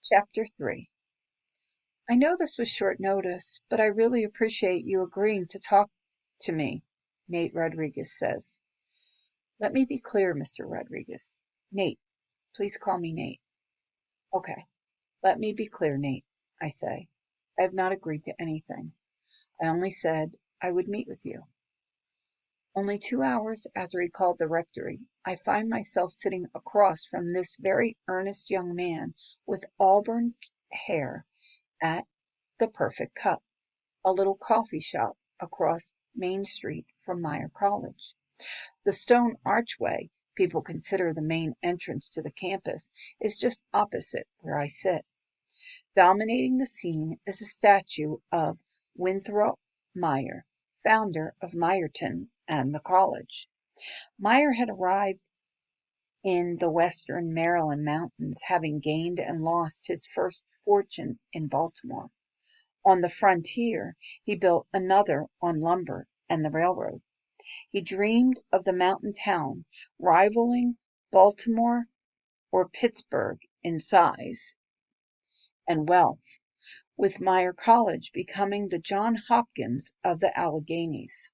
Chapter 3. I know this was short notice, but I really appreciate you agreeing to talk to me, Nate Rodriguez says. Let me be clear, Mr. Rodriguez. Nate, please call me Nate. Okay, let me be clear, Nate, I say. I have not agreed to anything. I only said I would meet with you. Only 2 hours after he called the rectory, I find myself sitting across from this very earnest young man with auburn hair at The Perfect Cup, a little coffee shop across Main Street from Meyer College. The stone archway people consider the main entrance to the campus is just opposite where I sit. Dominating the scene is a statue of Winthrop Meyer, founder of Meyerton and the college. Meyer had arrived in the western Maryland mountains, having gained and lost his first fortune in Baltimore. On the frontier, he built another on lumber and the railroad. He dreamed of the mountain town rivaling Baltimore or Pittsburgh in size and wealth, with Meyer College becoming the John Hopkins of the Alleghenies.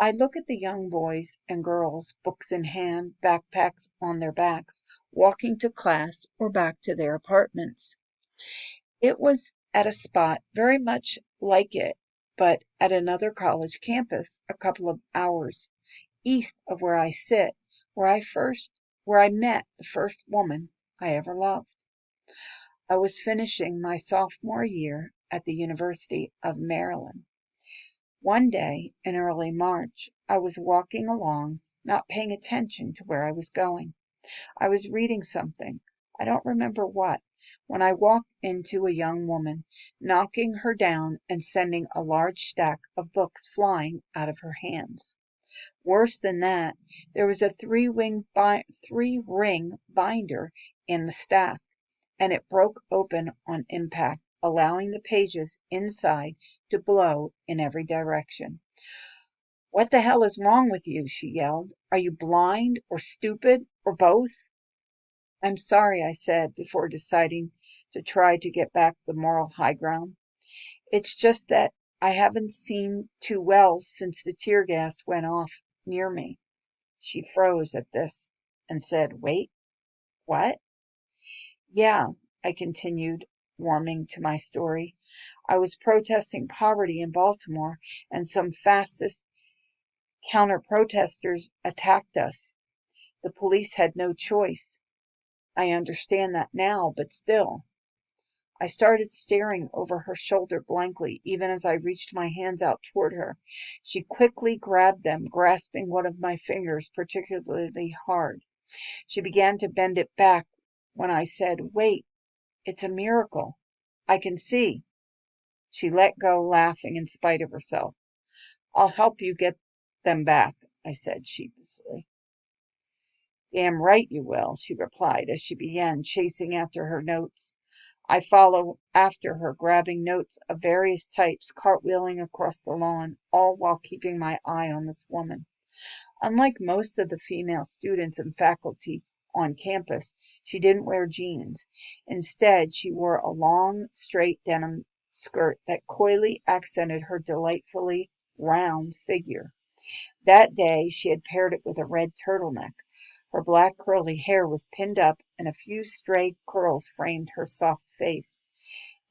I look at the young boys and girls, books in hand, backpacks on their backs, walking to class or back to their apartments. It was at a spot very much like it, but at another college campus a couple of hours east of where I sit, where I met the first woman I ever loved. I was finishing my sophomore year at the University of Maryland. One day in early March, I was walking along, not paying attention to where I was going. I was reading something, I don't remember what, when I walked into a young woman, knocking her down and sending a large stack of books flying out of her hands. Worse than that, there was a three-ring binder in the stack, and it broke open on impact, allowing the pages inside to blow in every direction. "What the hell is wrong with you?" she yelled. "Are you blind or stupid or both?" "I'm sorry," I said, before deciding to try to get back the moral high ground. "It's just that I haven't seen too well since the tear gas went off near me." She froze at this and said, "Wait, what?" "Yeah," I continued, warming to my story. "I was protesting poverty in Baltimore, and some fascist counter-protesters attacked us. The police had no choice. I understand that now, but still." I started staring over her shoulder blankly, even as I reached my hands out toward her. She quickly grabbed them, grasping one of my fingers particularly hard. She began to bend it back when I said, "Wait, it's a miracle. I can see." She let go, laughing in spite of herself. "I'll help you get them back," I said sheepishly. "Damn right you will," she replied as she began chasing after her notes. I followed after her, grabbing notes of various types, cartwheeling across the lawn, all while keeping my eye on this woman. Unlike most of the female students and faculty on campus, she didn't wear jeans. Instead, she wore a long, straight denim skirt that coyly accented her delightfully round figure. That day, she had paired it with a red turtleneck. Her black curly hair was pinned up, and a few stray curls framed her soft face.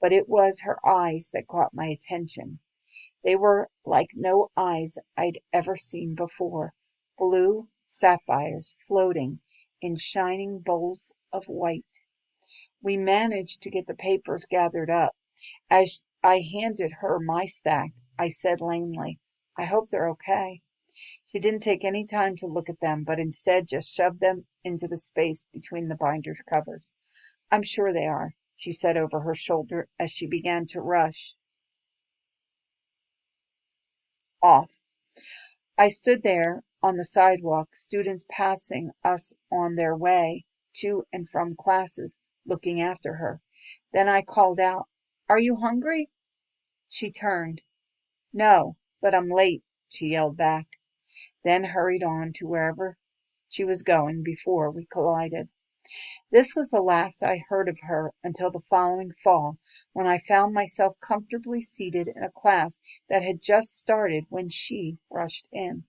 But it was her eyes that caught my attention. They were like no eyes I'd ever seen before, blue sapphires floating in shining bowls of white. We managed to get the papers gathered up. As I handed her my stack, I said lamely, "I hope they're okay." She didn't take any time to look at them, but instead just shoved them into the space between the binder's covers. "I'm sure they are," she said over her shoulder as she began to rush off. I stood there on the sidewalk, students passing us on their way to and from classes, looking after her. Then I called out, "Are you hungry?" She turned. "No, but I'm late," she yelled back, then hurried on to wherever she was going before we collided. This was the last I heard of her until the following fall, when I found myself comfortably seated in a class that had just started when she rushed in.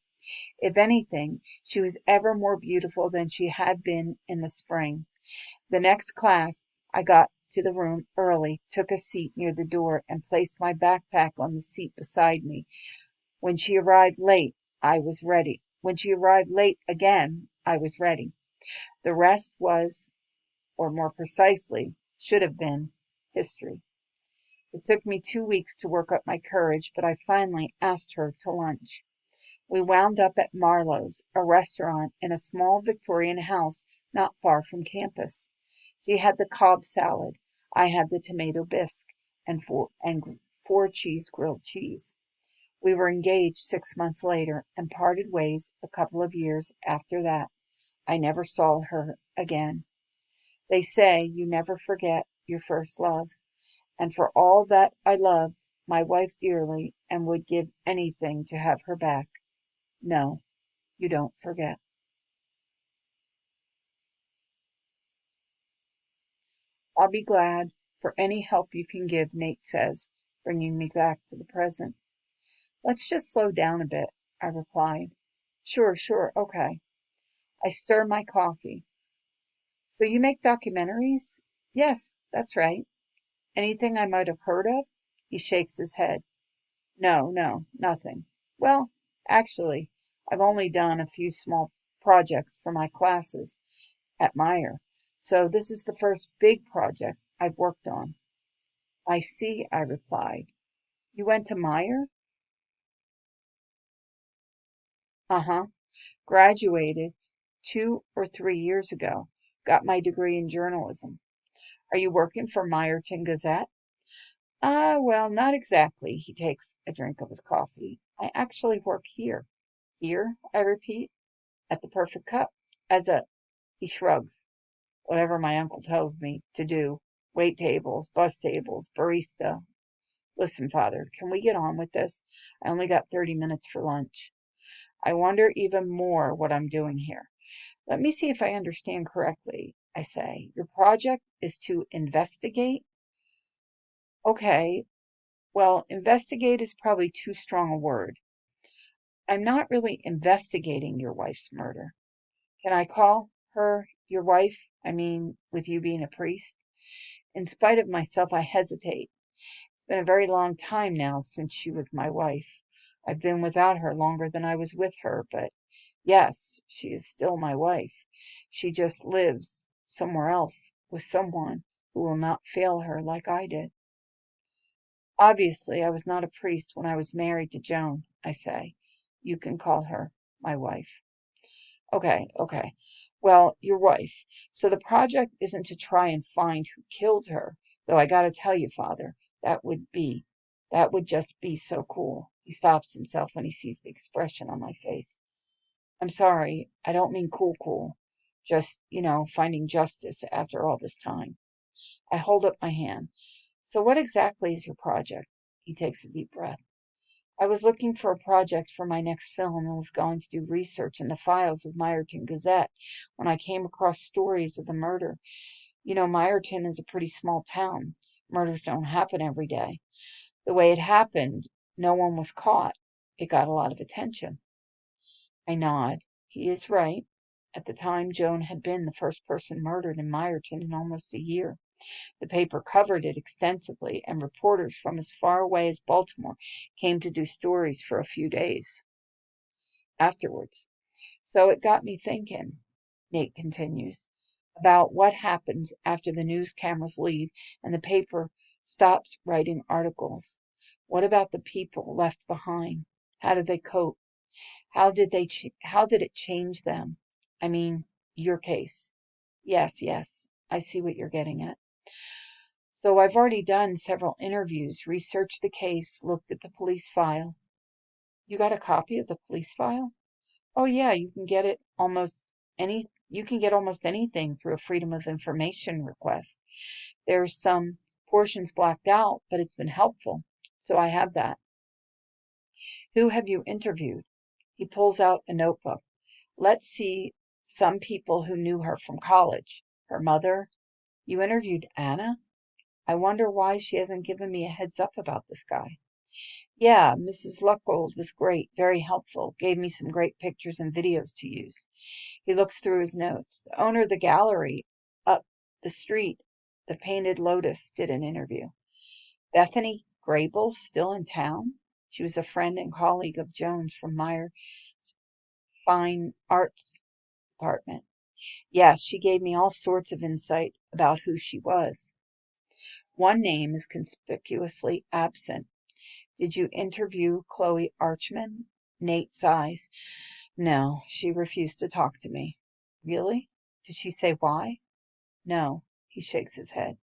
If anything, she was ever more beautiful than she had been in the spring. The next class, I got to the room early, took a seat near the door, and placed my backpack on the seat beside me. When she arrived late, I was ready. When she arrived late again, I was ready. The rest was, or more precisely, should have been, history. It took me 2 weeks to work up my courage, but I finally asked her to lunch. We wound up at Marlowe's, a restaurant in a small Victorian house not far from campus. She had the Cobb salad. I had the tomato bisque and four cheese grilled cheese. We were engaged 6 months later and parted ways a couple of years after that. I never saw her again. They say you never forget your first love, and for all that I loved my wife dearly and would give anything to have her back. No, you don't forget. I'll be glad for any help you can give, Nate says, bringing me back to the present. Let's just slow down a bit, I replied. Sure, okay. I stir my coffee. So you make documentaries? Yes, that's right. Anything I might have heard of? He shakes his head. No, nothing. Well, actually, I've only done a few small projects for my classes at Meyer, so this is the first big project I've worked on. I see, I replied. You went to Meyer? Uh-huh. Graduated 2 or 3 years ago. Got my degree in journalism. Are you working for Meyerton Gazette? Well, not exactly. He takes a drink of his coffee. I actually work here. Here, I repeat, at the Perfect Cup. He shrugs. Whatever my uncle tells me to do. Wait tables, bus tables, barista. Listen, Father, can we get on with this? I only got 30 minutes for lunch. I wonder even more what I'm doing here. Let me see if I understand correctly, I say. Your project is to investigate? Okay, well, investigate is probably too strong a word. I'm not really investigating your wife's murder. Can I call her your wife? I mean, with you being a priest? In spite of myself, I hesitate. It's been a very long time now since she was my wife. I've been without her longer than I was with her, but yes, she is still my wife. She just lives somewhere else with someone who will not fail her like I did. Obviously, I was not a priest when I was married to Joan, I say. You can call her my wife. Okay. Well, your wife. So the project isn't to try and find who killed her, though I gotta tell you, Father, that would just be so cool. He stops himself when he sees the expression on my face. I'm sorry, I don't mean cool. Just, finding justice after all this time. I hold up my hand. So what exactly is your project? He takes a deep breath. I was looking for a project for my next film and was going to do research in the files of Meyerton Gazette when I came across stories of the murder. Meyerton is a pretty small town. Murders don't happen every day. The way it happened, no one was caught. It got a lot of attention. I nod. He is right. At the time, Joan had been the first person murdered in Meyerton in almost a year. The paper covered it extensively, and reporters from as far away as Baltimore came to do stories for a few days afterwards. So it got me thinking, Nate continues, about what happens after the news cameras leave and the paper stops writing articles. What about the people left behind? How did they cope? How did it change them? I mean, your case. Yes, I see what you're getting at. So I've already done several interviews, researched the case, looked at the police file. You got a copy of the police file? Oh yeah, you can get almost anything through a Freedom of Information request. There's some portions blacked out, but it's been helpful. So I have that. Who have you interviewed? He pulls out a notebook. Let's see, some people who knew her from college. Her mother? You interviewed Anna? I wonder why she hasn't given me a heads up about this guy. Yeah, Mrs. Luckold was great, very helpful, gave me some great pictures and videos to use. He looks through his notes. The owner of the gallery up the street, the Painted Lotus, did an interview. Bethany Grable's still in town? She was a friend and colleague of Joan's from Meyer's Fine Arts Department. Yes, she gave me all sorts of insight about who she was. One name is conspicuously absent. Did you interview Chloe Archman? Nate sighs. No, she refused to talk to me. Really? Did she say why? No, he shakes his head.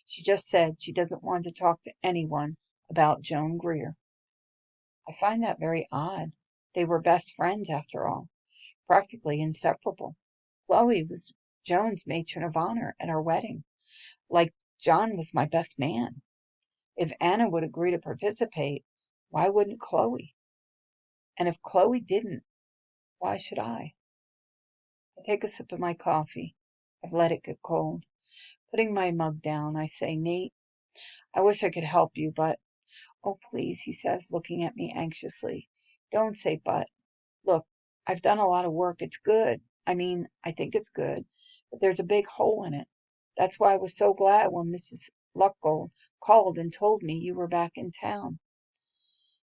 She just said she doesn't want to talk to anyone about Joan Greer. I find that very odd. They were best friends, after all, practically inseparable. Chloe was Joan's matron of honor at our wedding, like John was my best man. If Anna would agree to participate, why wouldn't Chloe? And if Chloe didn't, why should I? I take a sip of my coffee. I've let it get cold. Putting my mug down, I say, Nate, I wish I could help you, but... Oh, please, he says, looking at me anxiously. Don't say but. Look, I've done a lot of work. It's good. I mean, I think it's good, but there's a big hole in it. That's why I was so glad when Mrs. Luckold called and told me you were back in town.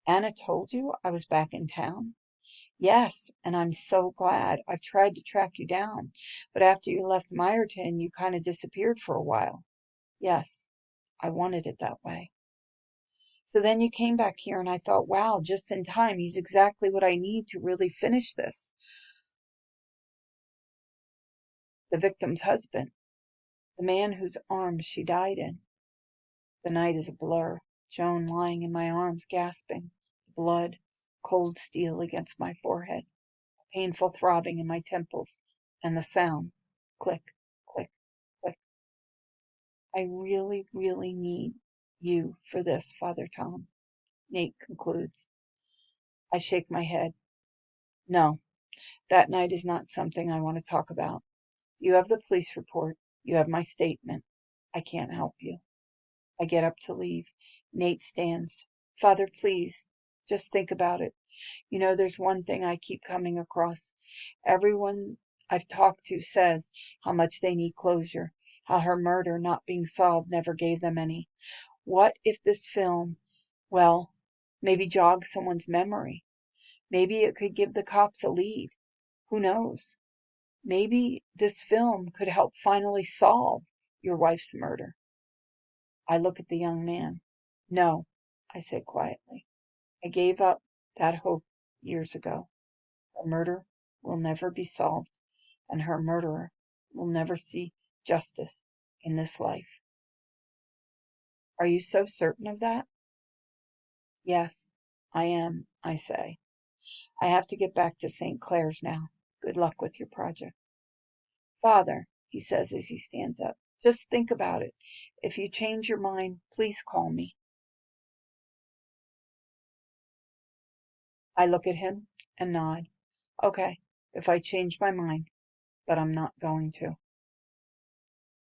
Anna told you I was back in town? Yes, and I'm so glad. I've tried to track you down, but after you left Meyerton, you kind of disappeared for a while. Yes, I wanted it that way. So then you came back here, and I thought, wow, just in time. He's exactly what I need to really finish this. The victim's husband, the man whose arms she died in. The night is a blur. Joan lying in my arms, gasping. The blood, cold steel against my forehead. A painful throbbing in my temples. And the sound. Click, click, click. I really, really need you for this, Father Tom. Nate concludes. I shake my head. No, that night is not something I want to talk about. You have the police report. You have my statement. I can't help you. I get up to leave. Nate stands. Father, please, just think about it. You know, there's one thing I keep coming across. Everyone I've talked to says how much they need closure, how her murder not being solved never gave them any. What if this film, well, maybe jogs someone's memory? Maybe it could give the cops a lead. Who knows? Maybe this film could help finally solve your wife's murder. I look at the young man. No, I say quietly. I gave up that hope years ago. Her murder will never be solved, and her murderer will never see justice in this life. Are you so certain of that? Yes, I am, I say. I have to get back to St. Clair's now. Good luck with your project. Father, he says as he stands up, just think about it. If you change your mind, please call me. I look at him and nod. Okay, if I change my mind, but I'm not going to.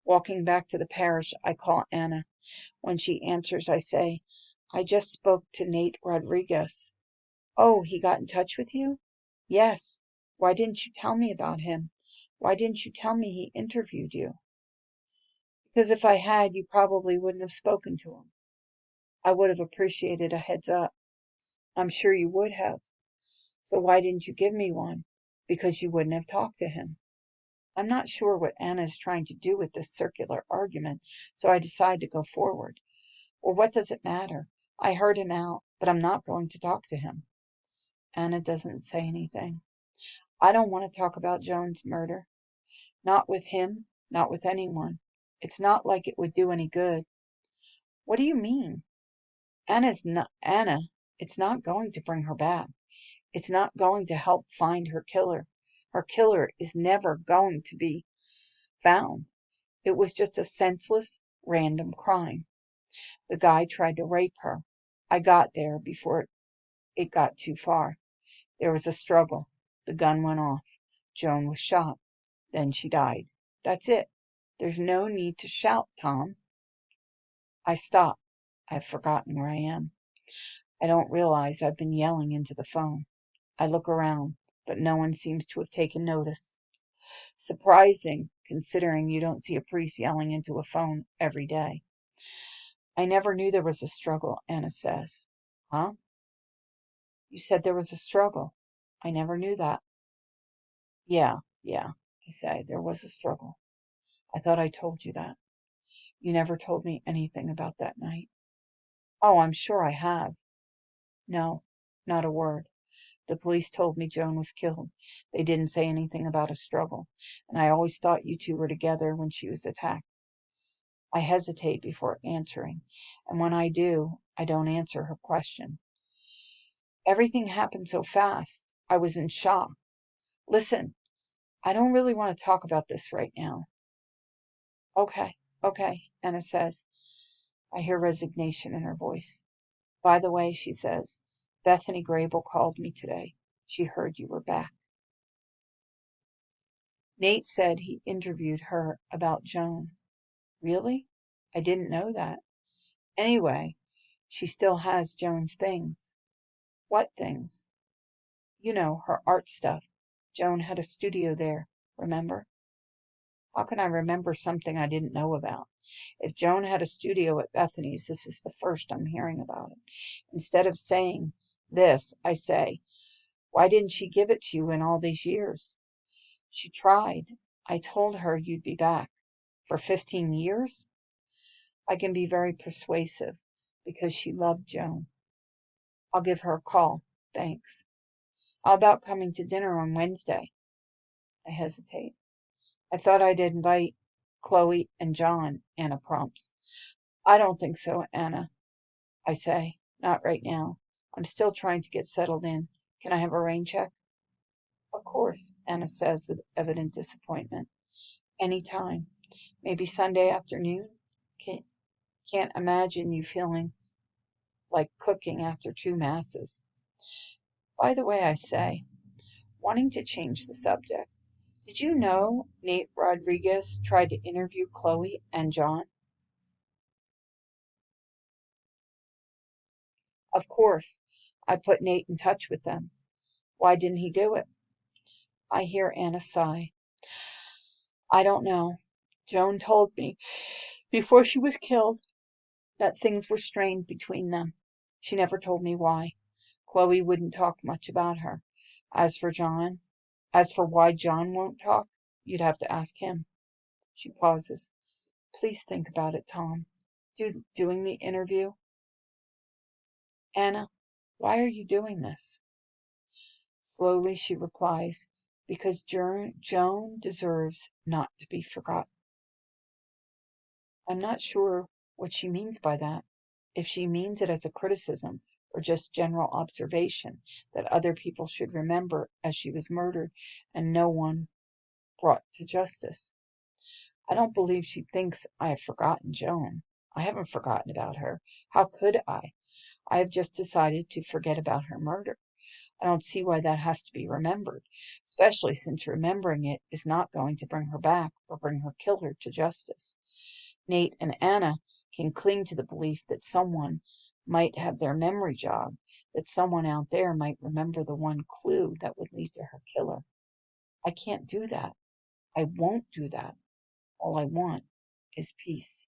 Walking back to the parish, I call Anna. When she answers, I say, I just spoke to Nate Rodriguez. Oh, he got in touch with you? Yes. Why didn't you tell me about him? Why didn't you tell me he interviewed you? Because if I had, you probably wouldn't have spoken to him. I would have appreciated a heads up. I'm sure you would have. So why didn't you give me one? Because you wouldn't have talked to him. I'm not sure what Anna is trying to do with this circular argument, so I decide to go forward. Well, what does it matter? I heard him out, but I'm not going to talk to him. Anna doesn't say anything. I don't want to talk about Joan's murder. Not with him, not with anyone. It's not like it would do any good. What do you mean? Anna, it's not going to bring her back. It's not going to help find her killer. Her killer is never going to be found. It was just a senseless, random crime. The guy tried to rape her. I got there before it got too far. There was a struggle. The gun went off. Joan was shot. Then she died. That's it. There's no need to shout, Tom. I stop. I've forgotten where I am. I don't realize I've been yelling into the phone. I look around, but no one seems to have taken notice. Surprising, considering you don't see a priest yelling into a phone every day. I never knew there was a struggle, Anna says. Huh? You said there was a struggle. I never knew that. Yeah, I say, there was a struggle. I thought I told you that. You never told me anything about that night. Oh, I'm sure I have. No, not a word. The police told me Joan was killed. They didn't say anything about a struggle, and I always thought you two were together when she was attacked. I hesitate before answering, and when I do, I don't answer her question. Everything happened so fast. I was in shock. Listen, I don't really want to talk about this right now. Okay, Anna says. I hear resignation in her voice. By the way, she says, Bethany Grable called me today. She heard you were back. Nate said he interviewed her about Joan. Really? I didn't know that. Anyway, she still has Joan's things. What things? You know, her art stuff. Joan had a studio there, remember? How can I remember something I didn't know about? If Joan had a studio at Bethany's, this is the first I'm hearing about it. Instead of saying this, I say, why didn't she give it to you in all these years? She tried. I told her you'd be back. For 15 years? I can be very persuasive because she loved Joan. I'll give her a call. Thanks. How about coming to dinner on Wednesday? I hesitate. I thought I'd invite Chloe and John, Anna prompts. I don't think so, Anna, I say. Not right now. I'm still trying to get settled in. Can I have a rain check? Of course, Anna says with evident disappointment. Any time. Maybe Sunday afternoon? Can't imagine you feeling like cooking after 2 masses. By the way, I say, wanting to change the subject, did you know Nate Rodriguez tried to interview Chloe and John? Of course, I put Nate in touch with them. Why didn't he do it? I hear Anna sigh. I don't know. Joan told me before she was killed that things were strained between them. She never told me why. Chloe wouldn't talk much about her. As for John, as for why John won't talk, you'd have to ask him. She pauses. Please think about it, Tom. Doing the interview? Anna, why are you doing this? Slowly she replies, because Joan deserves not to be forgotten. I'm not sure what she means by that. If she means it as a criticism or just general observation that other people should remember as she was murdered and no one brought to justice. I don't believe she thinks I have forgotten Joan. I haven't forgotten about her. How could I? I have just decided to forget about her murder. I don't see why that has to be remembered, especially since remembering it is not going to bring her back or bring her killer to justice. Nate and Anna can cling to the belief that someone might have their memory jogged, that someone out there might remember the one clue that would lead to her killer. I can't do that. I won't do that. All I want is peace.